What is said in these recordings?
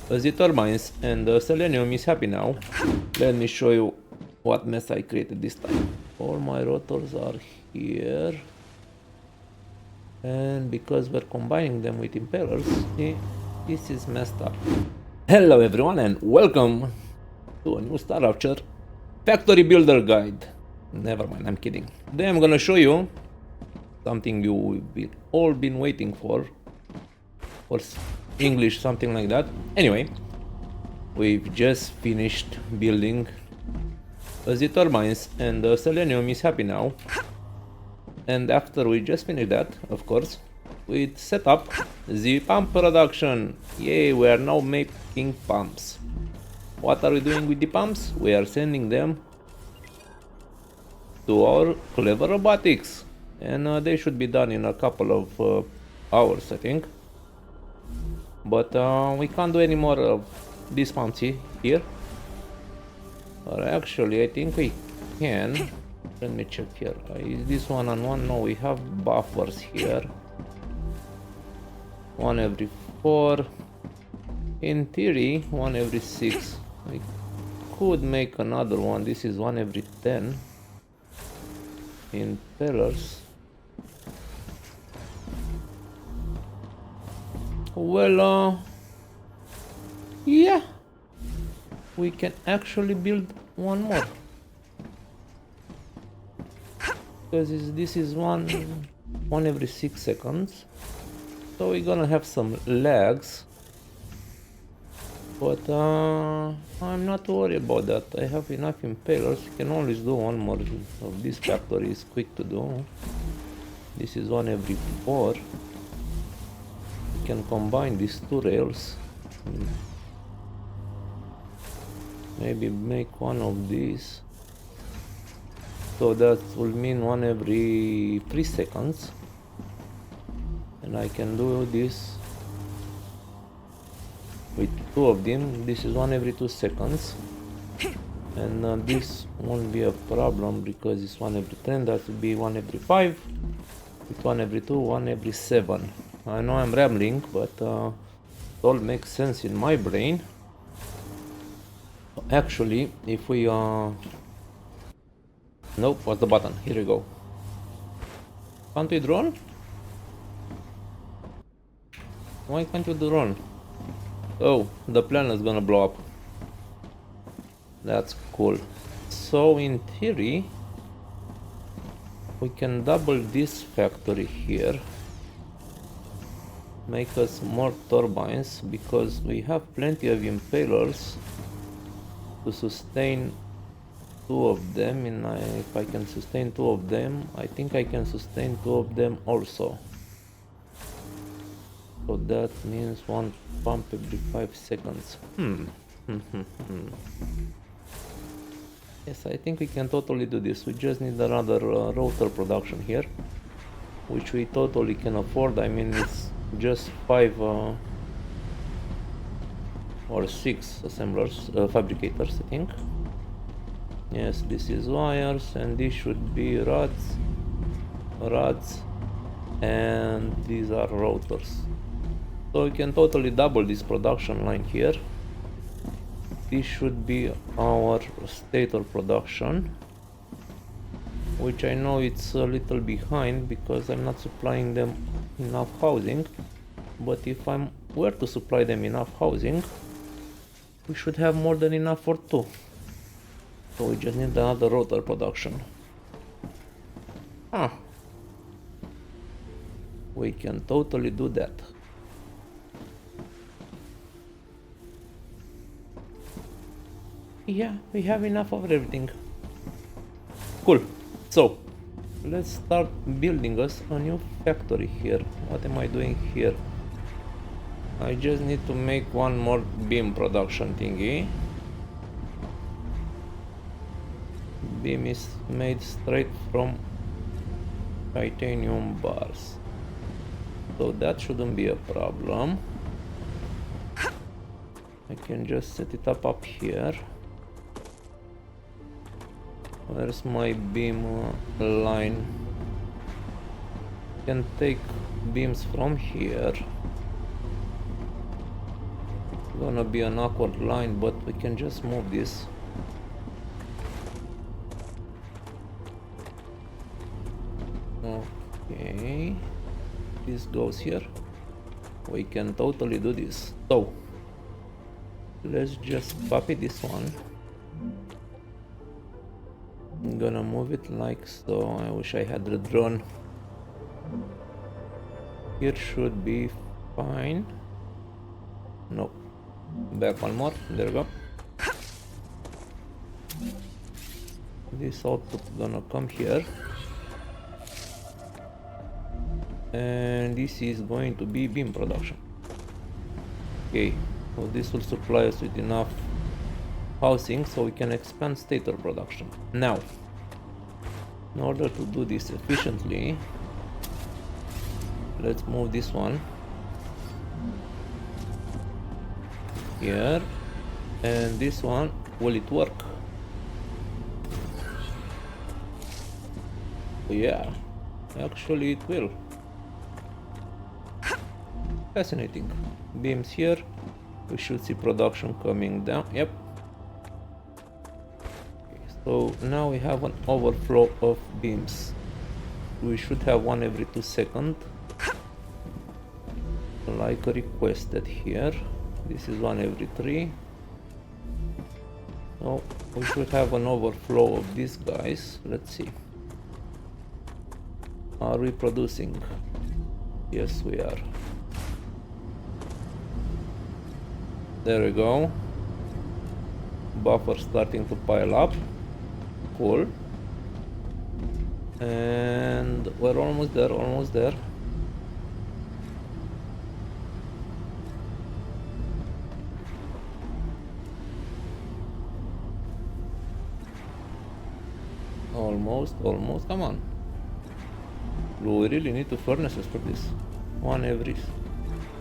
the turbines and the selenium is happy now. Let me show you what mess I created this time. All my rotors are here, and because we're combining them with impellers, see, this is messed up. Hello everyone and welcome to a new Star Rupture factory builder guide. Never mind, I'm kidding. Today I'm gonna show you something you've all been waiting for English, something like that. Anyway, we've just finished building the turbines and the selenium is happy now. And after we just finished that, of course, we set up the pump production. Yay, we are now making pumps. What are we doing with the pumps? We are sending them to our clever robotics, and they should be done in a couple of hours, I think. But we can't do any more of these pumps here. Or actually, I think we can. Let me check here. Is this one on one? No, we have buffers here. One every 4. In theory, one every 6. We could make another one. This is one every 10. Impellers. Well, yeah, we can actually build one more. Because this is one every 6 seconds. So we're gonna have some lags. But I'm not worried about that. I have enough impellers. You can always do one more of this factory. Is quick to do. This is one every 4. You can combine these two rails. Maybe make one of these. So that will mean one every 3 seconds. And I can do this with 2 of them. This is one every 2 seconds. And this won't be a problem because it's one every 10. That will be one every 5. With one every 2, one every 7. I know I'm rambling, but it all makes sense in my brain. Actually, if we nope, what's the button? Here we go. Can't we drone? Why can't you drone? Oh, the plane is gonna blow up. That's cool. So in theory, we can double this factory here. Make us more turbines because we have plenty of impellers to sustain 2 of them, and if I can sustain 2 of them, I think I can sustain 2 of them also. So that means one pump every 5 seconds. Yes, I think we can totally do this. We just need another rotor production here, which we totally can afford. I mean, it's just 5 or 6 assemblers, fabricators, I think. Yes, this is wires, and this should be rods, and these are rotors. So we can totally double this production line here. This should be our stator production, which I know it's a little behind because I'm not supplying them enough housing. But if I were to supply them enough housing, we should have more than enough for 2. So we just need another rotor production. We can totally do that. Yeah, we have enough of everything. Cool. So let's start building us a new factory here. What am I doing here? I just need to make one more beam production thingy. Beam is made straight from titanium bars, so that shouldn't be a problem. I can just set it up here. Where's my beam line? I can take beams from here Gonna be an awkward line, but we can just move this. Okay, this goes here. We can totally do this. So let's just copy this one. I'm gonna move it like so. I wish I had the drone. Here should be fine. No, back one more. There we go. This output gonna come here, and this is going to be beam production. Okay, so this will supply us with enough housing so we can expand stator production. Now, in order to do this efficiently, let's move this one here, and this one, will it work? Yeah, actually it will. Fascinating. Beams here, we should see production coming down. Yep. Okay, so now we have an overflow of beams. We should have one every 2 seconds, like requested here. This is one every 3. So we should have an overflow of these guys. Let's see. Are we producing? Yes, we are. There we go. Buffer starting to pile up. Cool. And we're almost there, almost there. Almost, come on. We really need 2 furnaces for this. One every...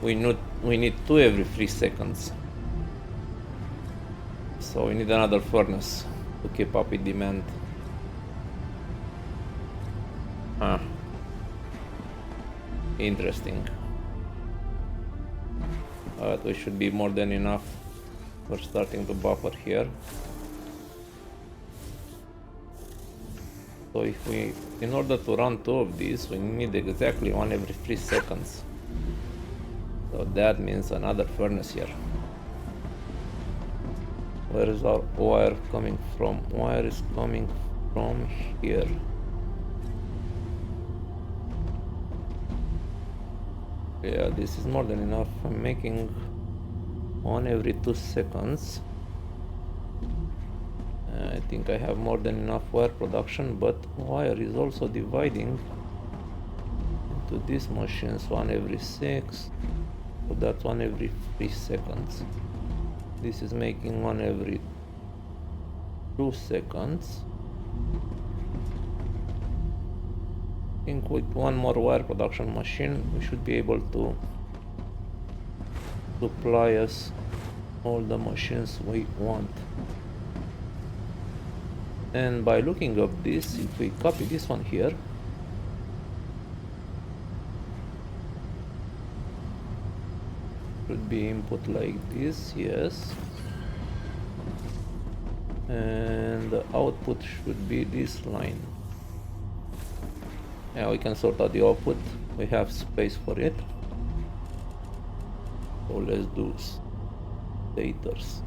We need 2 every 3 seconds. So we need another furnace to keep up with demand. Interesting. But we should be more than enough. We're starting to buffer here. So if we, in order to run 2 of these, we need exactly 1 every 3 seconds. So that means another furnace here. Where is our wire coming from? Wire is coming from here. Yeah, this is more than enough. I'm making 1 every 2 seconds. I think I have more than enough wire production, but wire is also dividing into these machines, 1 every 6, so that's 1 every 3 seconds. This is making 1 every 2 seconds. I think with 1 more wire production machine, we should be able to supply us all the machines we want. And by looking up this, if we copy this one here, should be input like this, yes. And the output should be this line. Yeah, we can sort out the output. We have space for it. So let's do stators.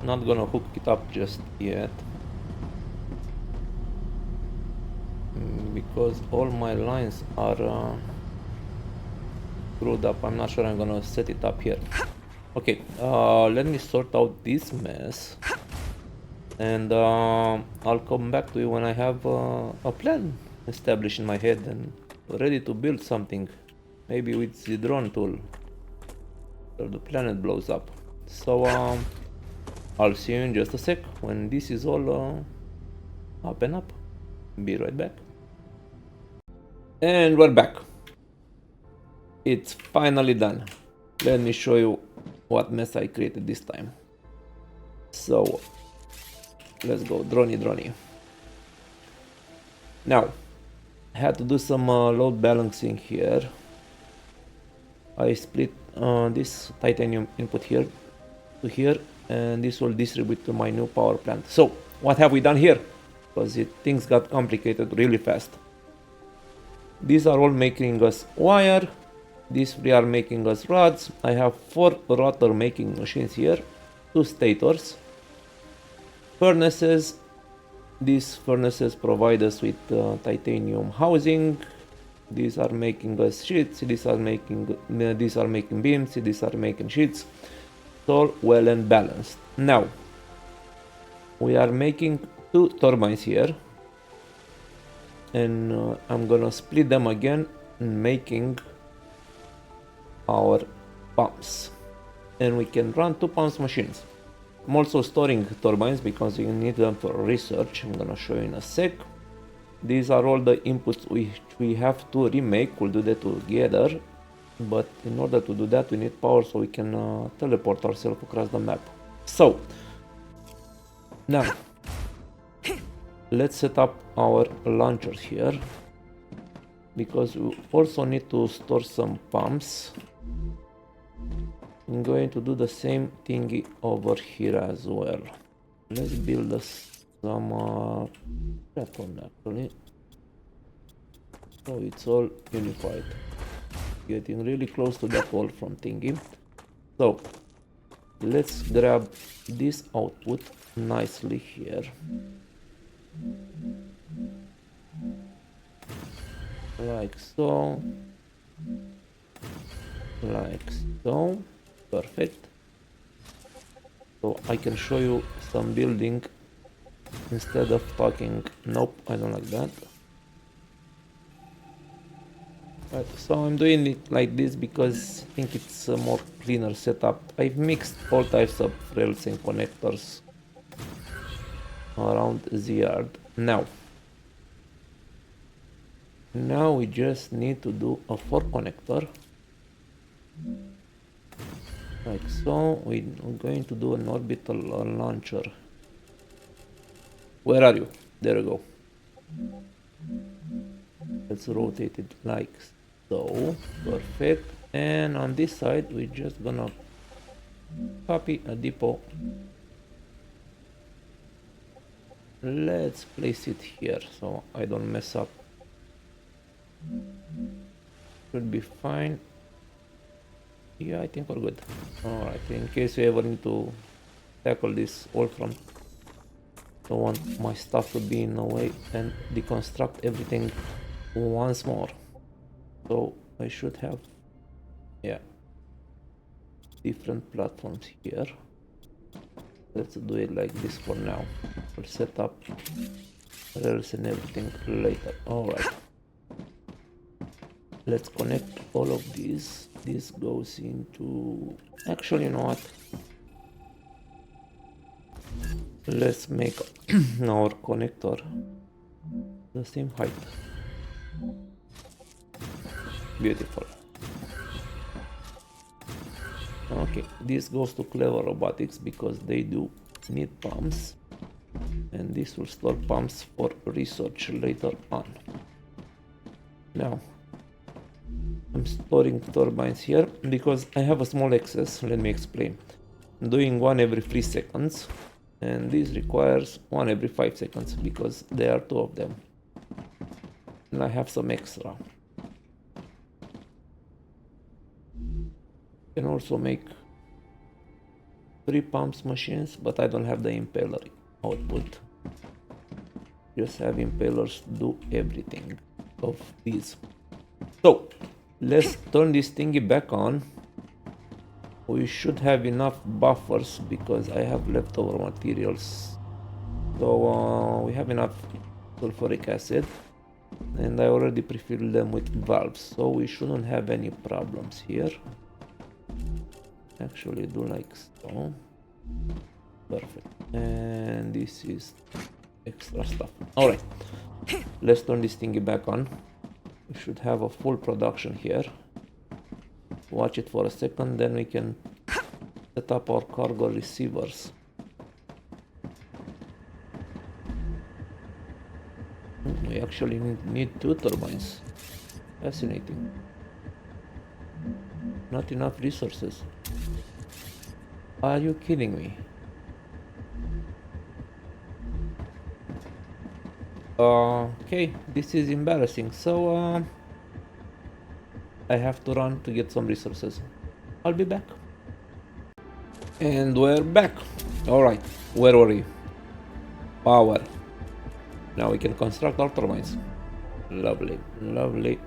Not gonna hook it up just yet, because all my lines are screwed up. I'm not sure I'm gonna set it up here. Okay, let me sort out this mess, and I'll come back to you when I have a plan established in my head and ready to build something, maybe with the drone tool, so the planet blows up. So I'll see you in just a sec when this is all up and up. Be right back. And we're back. It's finally done. Let me show you what mess I created this time. So let's go, droney. Now, I had to do some load balancing here. I split this titanium input here to here, and this will distribute to my new power plant. So what have we done here? Because things got complicated really fast. These are all making us wire. These three are making us rods. I have 4 rotor making machines here, 2 stators, furnaces. These furnaces provide us with titanium housing. These are making us sheets. These are making beams. These are making sheets. It's all well and balanced. Now we are making 2 turbines here, and I'm gonna split them again, making our pumps, and we can run 2 pumps machines. I'm also storing turbines because you need them for research. I'm gonna show you in a sec. These are all the inputs which we have to remake. We'll do that together, but in order to do that we need power so we can teleport ourselves across the map. So now let's set up our launchers here, because we also need to store some pumps. I'm going to do the same thingy over here as well. Let's build some platform actually, so it's all unified. Getting really close to that wall from thingy. So let's grab this output nicely here, like so, like so. Perfect. So I can show you some building instead of talking. Nope, I don't like that. Right, so I'm doing it like this because I think it's a more cleaner setup. I've mixed all types of rails and connectors around the yard. Now we just need to do a 4 connector. Like so. We're going to do an orbital launcher. Where are you? There we go. Let's rotate it like so. Perfect. And on this side we're just gonna copy a depot. Let's place it here so I don't mess up. Should be fine. Yeah, I think we're good. Alright, in case we ever need to tackle this all from, don't want my stuff to be in the way, and deconstruct everything once more. So I should have, yeah, different platforms here. Let's do it like this for now. We'll set up rails and everything later. Alright. Let's connect all of these. This goes into, actually, you know what? Let's make our connector the same height. Beautiful. Okay, this goes to Clever Robotics because they do need pumps, and this will store pumps for research later on. Now I'm storing turbines here because I have a small excess. Let me explain. I'm doing 1 every 3 seconds, and this requires 1 every 5 seconds because there are 2 of them, and I have some extra. Can also make 3 pumps machines, but I don't have the impaler output. Just have impalers do everything of these. So let's turn this thingy back on. We should have enough buffers because I have leftover materials. So we have enough sulfuric acid, and I already pre-filled them with valves, so we shouldn't have any problems here. Actually do like so. Perfect. And this is extra stuff. Alright, let's turn this thingy back on. We should have a full production here. Watch it for a second, then we can set up our cargo receivers. We actually need 2 turbines. Fascinating. Not enough resources. Are you kidding me? Okay, this is embarrassing. So, I have to run to get some resources. I'll be back. And we're back. Alright, where were we? Power. Now we can construct our turbines. Lovely, lovely.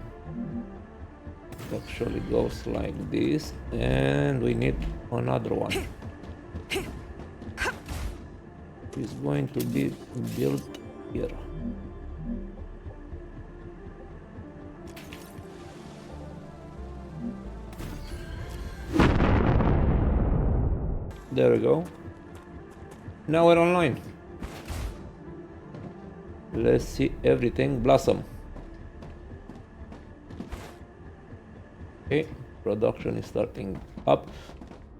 It actually goes like this, and we need another one. It's going to be built here. There we go. Now we're online. Let's see everything blossom. Okay, production is starting up.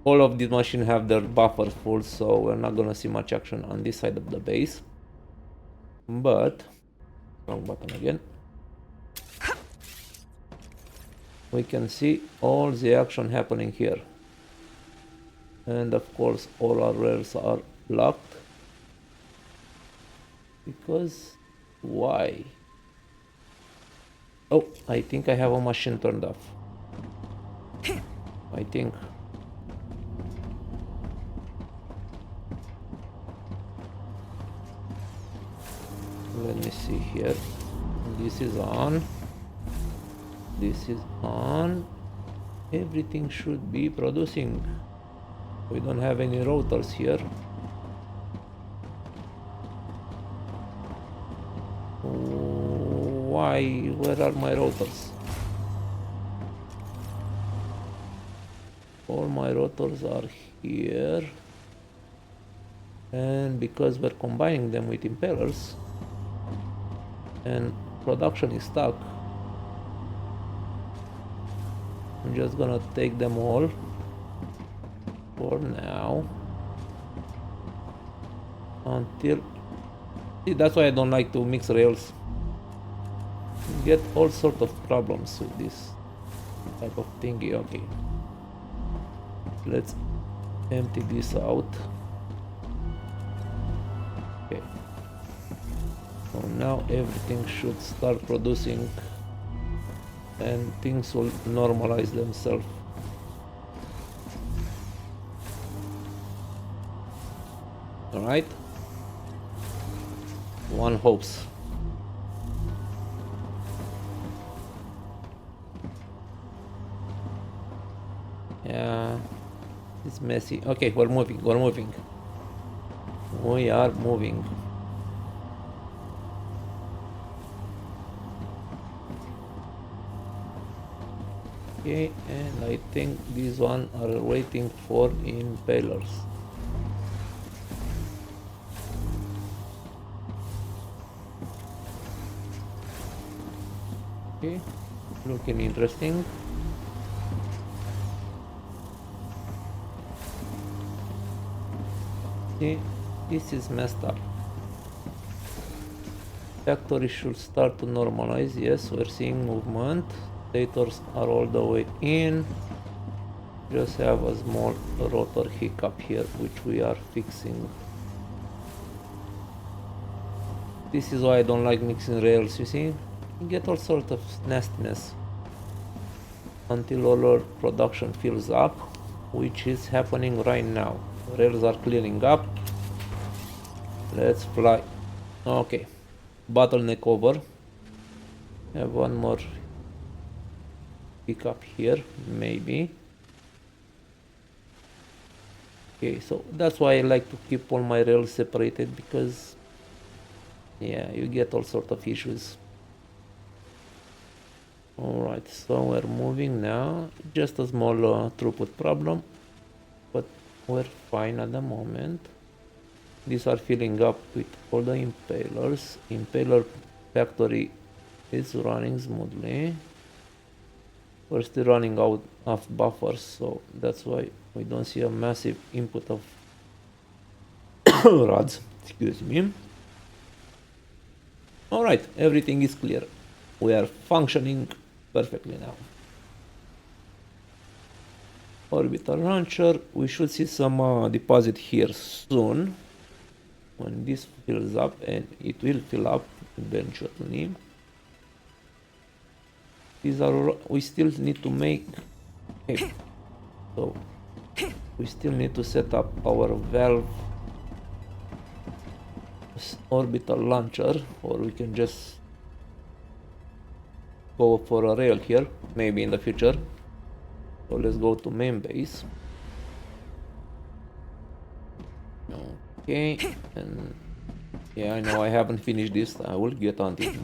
All of these machines have their buffers full, so we're not gonna see much action on this side of the base. But, wrong button again. We can see all the action happening here. And of course all our rails are locked. Because why? Oh, I think I have a machine turned off. I think. Let me see here. This is on. This is on. Everything should be producing. We don't have any rotors here. Why? Where are my rotors? All my rotors are here. And because we're combining them with impellers and production is stuck, I'm just gonna take them all for now until, see, that's why I don't like to mix rails. You get all sort of problems with this type of thingy. Okay, let's empty this out. Okay, so now everything should start producing and things will normalize themselves. Alright, one hopes. Yeah, it's messy. Okay, we're moving, we are moving. Okay, and I think these one are waiting for impellers. Okay, looking interesting. Okay, this is messed up. Factory should start to normalize. Yes, we're seeing movement. Stators are all the way in. Just have a small rotor hiccup here, which we are fixing. This is why I don't like mixing rails, you see? You get all sorts of nastiness until all our production fills up, which is happening right now. Rails are clearing up. Let's fly. Okay, bottleneck over. Have one more hiccup here, maybe. Okay, so that's why I like to keep all my rails separated, because yeah, you get all sorts of issues. Alright, so we're moving now. Just a small throughput problem, but we're fine at the moment. These are filling up with all the impellers. Impeller factory is running smoothly. We're still running out of buffers, so that's why we don't see a massive input of rods. Excuse me. Alright, everything is clear. We are functioning perfectly now. orbital launcher. We should see some deposit here soon when this fills up, and it will fill up eventually. These are, we still need to make, okay, so we still need to set up our valve orbital launcher, or we can just go for a rail here, maybe in the future. So let's go to main base. Okay, and yeah, I know I haven't finished this, I will get on it.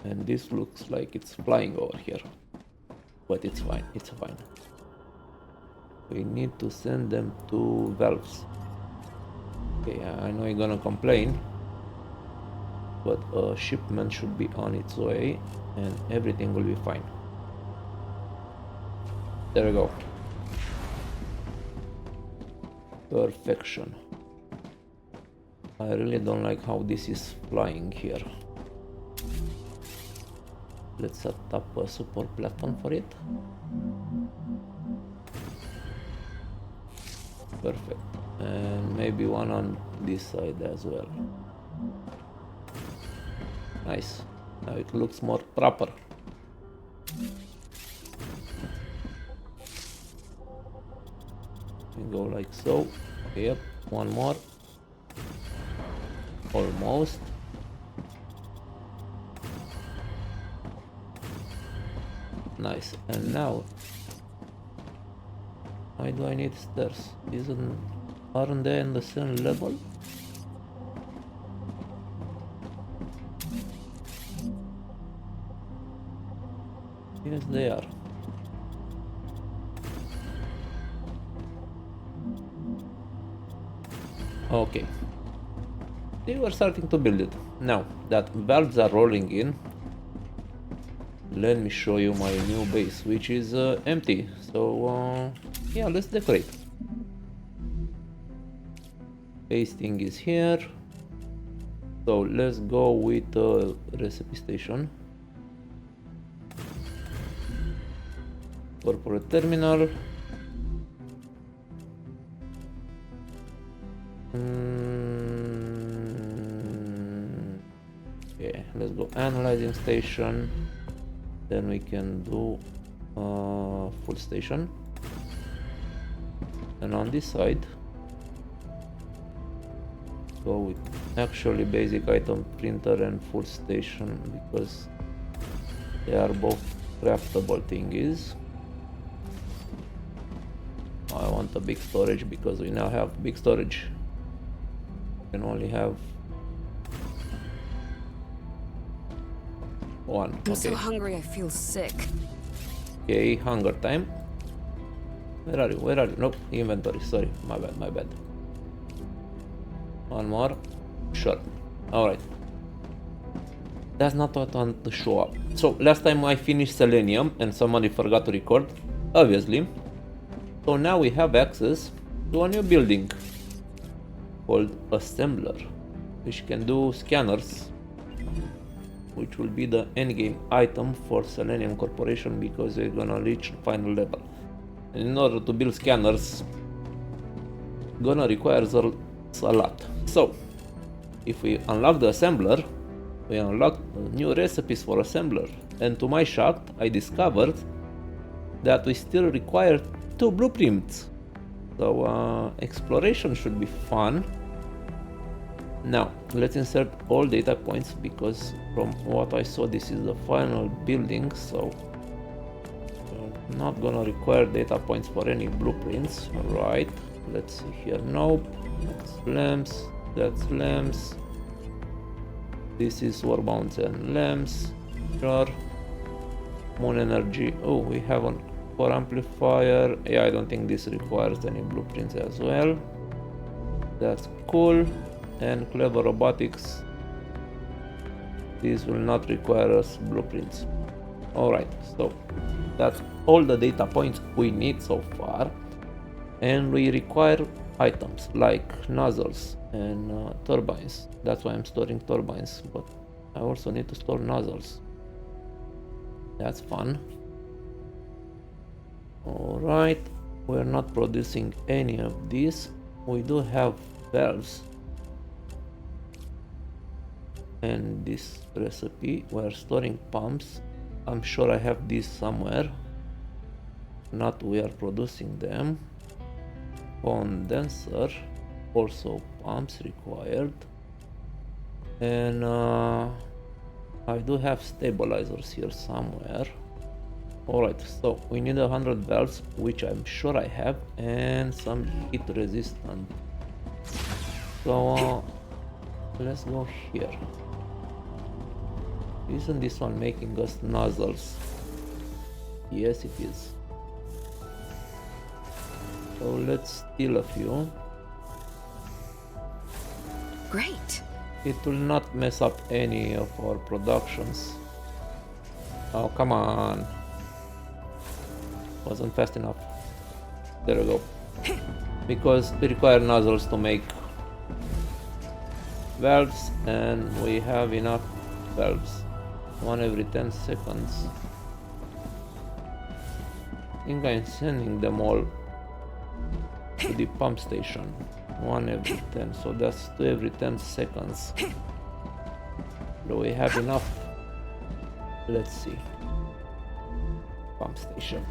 And this looks like it's flying over here, but it's fine, it's fine. We need to send them to valves. Okay, I know you're gonna complain, but a shipment should be on its way and everything will be fine. There we go. Perfection. I really don't like how this is flying here. Let's set up a support platform for it. Perfect. And maybe one on this side as well. Nice. Now it looks more proper. We go like so. Yep, one more. Almost. Nice. And now, why do I need stairs? Aren't they in the same level? Yes, they are. Okay. They were starting to build it. Now that valves are rolling in, let me show you my new base, which is empty. So yeah, let's decorate. Pasting is here. So let's go with the recipe station. Corporate terminal. Okay, let's go analyzing station. Then we can do full station. And on this side, go with actually basic item printer and full station, because they are both craftable thingies. I want a big storage because we now have big storage. We can only have one. I'm so hungry I feel sick. Okay, hunger time. Where are you? Where are you? Nope, inventory. Sorry, my bad, my bad. One more. Sure. Alright. That's not what I want to show up. So, last time I finished Selenium and somebody forgot to record, obviously. So now we have access to a new building called Assembler, which can do scanners, which will be the endgame item for Selenium Corporation because we're gonna reach the final level. And in order to build scanners, gonna require a lot. So, if we unlock the assembler, we unlock new recipes for assembler. And to my shock, I discovered that we still require 2 blueprints. So exploration should be fun. Now let's insert all data points, because from what I saw this is the final building, so we're not gonna require data points for any blueprints. Right, let's see here. Nope, that's lamps, that's lamps, this is war bounds and lamps. Sure. Moon energy. Oh, we have an core amplifier. Yeah, I don't think this requires any blueprints as well. That's cool. And clever robotics. These will not require us blueprints. Alright, so that's all the data points we need so far. And we require items like nozzles and turbines. That's why I'm storing turbines, but I also need to store nozzles. That's fun. Alright, we're not producing any of these. We do have valves. And this recipe, we're storing pumps. I'm sure I have these somewhere. Not we are producing them. Condenser, also pumps required. And I do have stabilizers here somewhere. Alright, so we need 100 valves, which I'm sure I have, and some heat resistant. So let's go here. Isn't this one making us nozzles? Yes, it is. So let's steal a few. Great. It will not mess up any of our productions. Oh, come on. Wasn't fast enough. There we go. Because we require nozzles to make valves, and we have enough valves. One every 10 seconds. I think I'm sending them all to the pump station. One every 10, so that's 2 every 10 seconds. Do we have enough? Let's see. Pump station.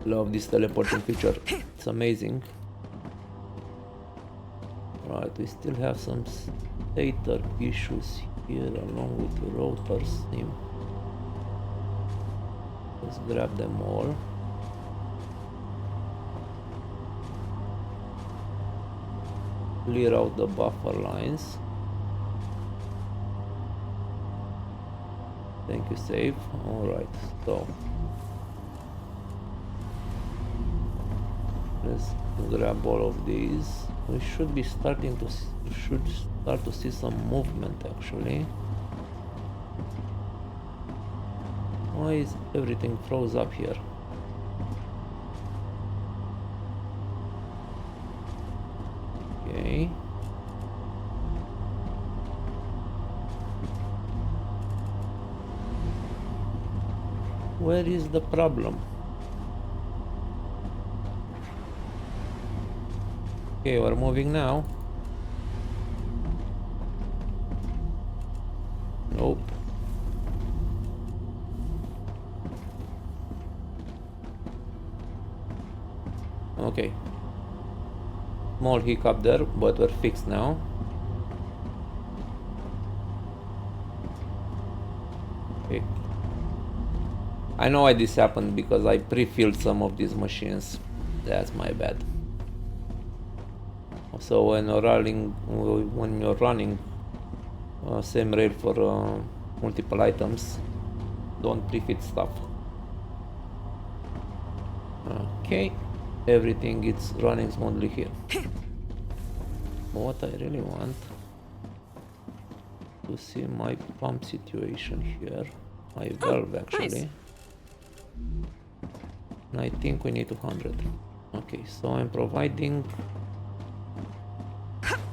Love this teleporting feature. It's amazing. Right, we still have some stator issues here along with the rotors. Let's grab them all. Clear out the buffer lines. Thank you, save. Alright, so let's grab all of these. We should be starting to start to see some movement actually. Why is everything froze up here? Okay. Where is the problem? Okay, we're moving now. Nope. Okay. Small hiccup there, but we're fixed now. Okay. I know why this happened, because I pre-filled some of these machines. That's my bad. So when you're running same rail for multiple items, don't pre-fit stuff. Okay, everything is running smoothly here. What I really want to see my pump situation here, my valve actually. Nice. And I think we need 200. Okay, so I'm providing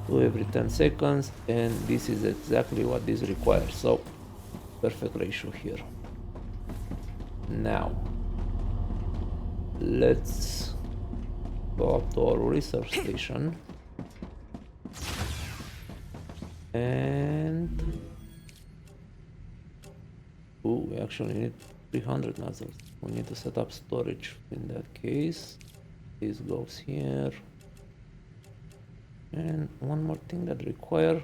2 every 10 seconds, and this is exactly what this requires, so perfect ratio here. Now let's go up to our research station, and we actually need 300 nozzles. We need to set up storage. In that case, this goes here. And one more thing that require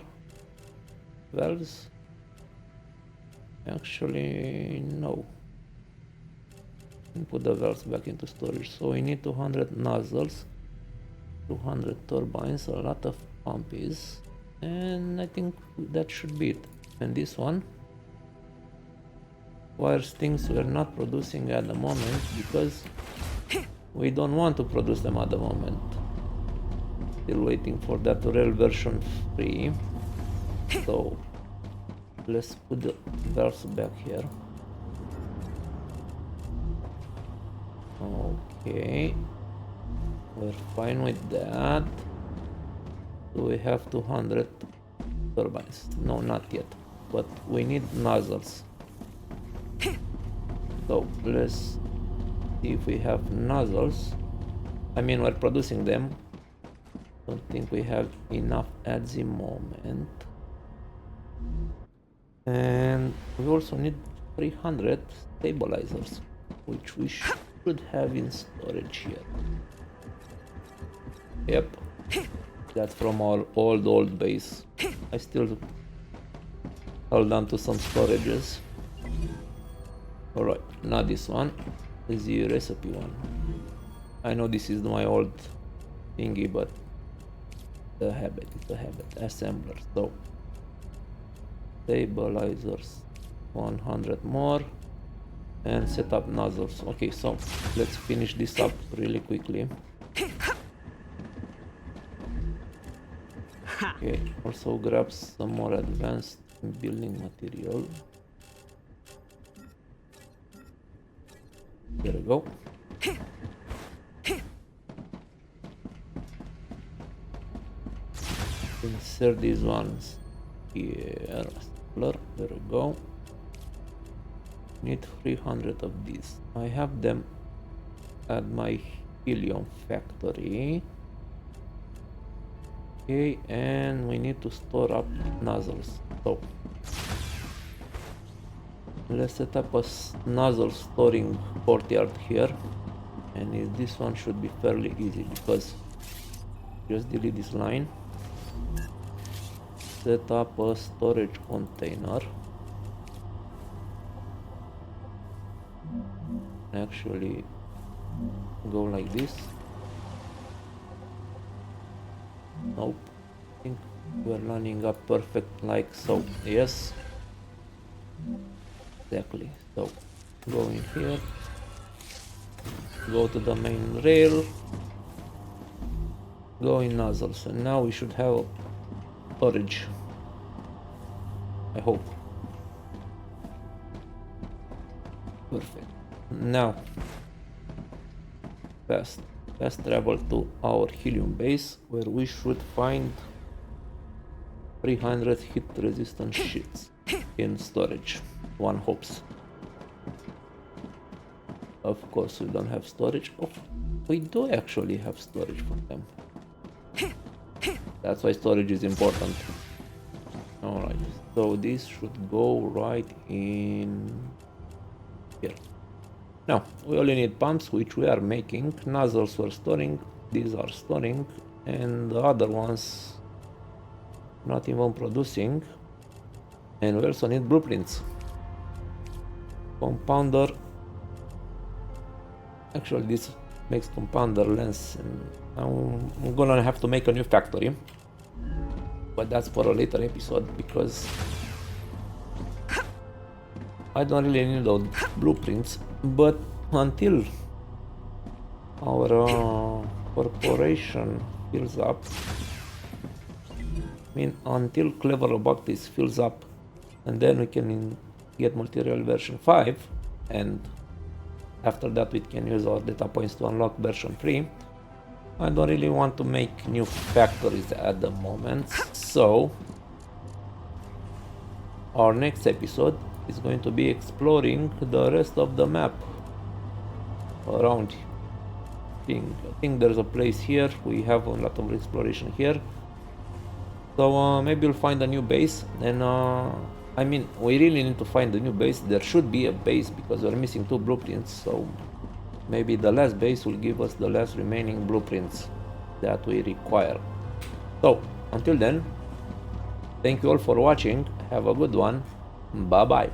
valves. Actually, no. Put the valves back into storage. So we need 200 nozzles, 200 turbines, a lot of pumps, and I think that should be it. And this one requires things we're not producing at the moment because we don't want to produce them at the moment. Still waiting for that rail version 3. So let's put the valves back here. Okay, we're fine with that. So we have 200 turbines. No, not yet, but we need nozzles. So let's see if we have nozzles. I mean, we're producing them. Don't think we have enough at the moment. And we also need 300 stabilizers, which we should have in storage here. Yep, that's from our old base. I still hold on to some storages. Alright, not this one, the recipe one. I know this is my old thingy, but it's a habit. Assembler. So stabilizers, 100 more, and set up nozzles. Okay, so let's finish this up really quickly. Okay, also grab some more advanced building material. There we go. Insert these ones here. There we go. Need 300 of these. I have them at my helium factory. Okay, and we need to store up nozzles. So let's set up a nozzle storing courtyard here, and this one should be fairly easy because just delete this line, set up a storage container. Actually go like this. Nope, I think we're lining up perfect like so. Yes, exactly. So go in here, go to the main rail, go in nozzles, and now we should have storage, I hope. Perfect. Now fast travel to our helium base, where we should find 300 hit resistant sheets in storage. One hopes. Of course we don't have storage. Oh, we do actually have storage for them. That's why storage is important. Alright, so this should go right in here. Now, we only need pumps, which we are making. Nozzles we're storing, these are storing, and the other ones not even producing. And we also need blueprints. Compounder. Actually, this makes compounder lens, and I'm gonna have to make a new factory. But that's for a later episode, because I don't really need those blueprints. But until our corporation fills up, I mean until Clever Robotics fills up, and then we can get Multi-Rail version 5, and after that we can use our data points to unlock version 3. I don't really want to make new factories at the moment, so our next episode is going to be exploring the rest of the map around. I think there's a place here. We have a lot of exploration here, so maybe we'll find a new base. And I mean, we really need to find a new base. There should be a base because we're missing 2 blueprints, so maybe the last base will give us the last remaining blueprints that we require. So until then, thank you all for watching. Have a good one. Bye bye.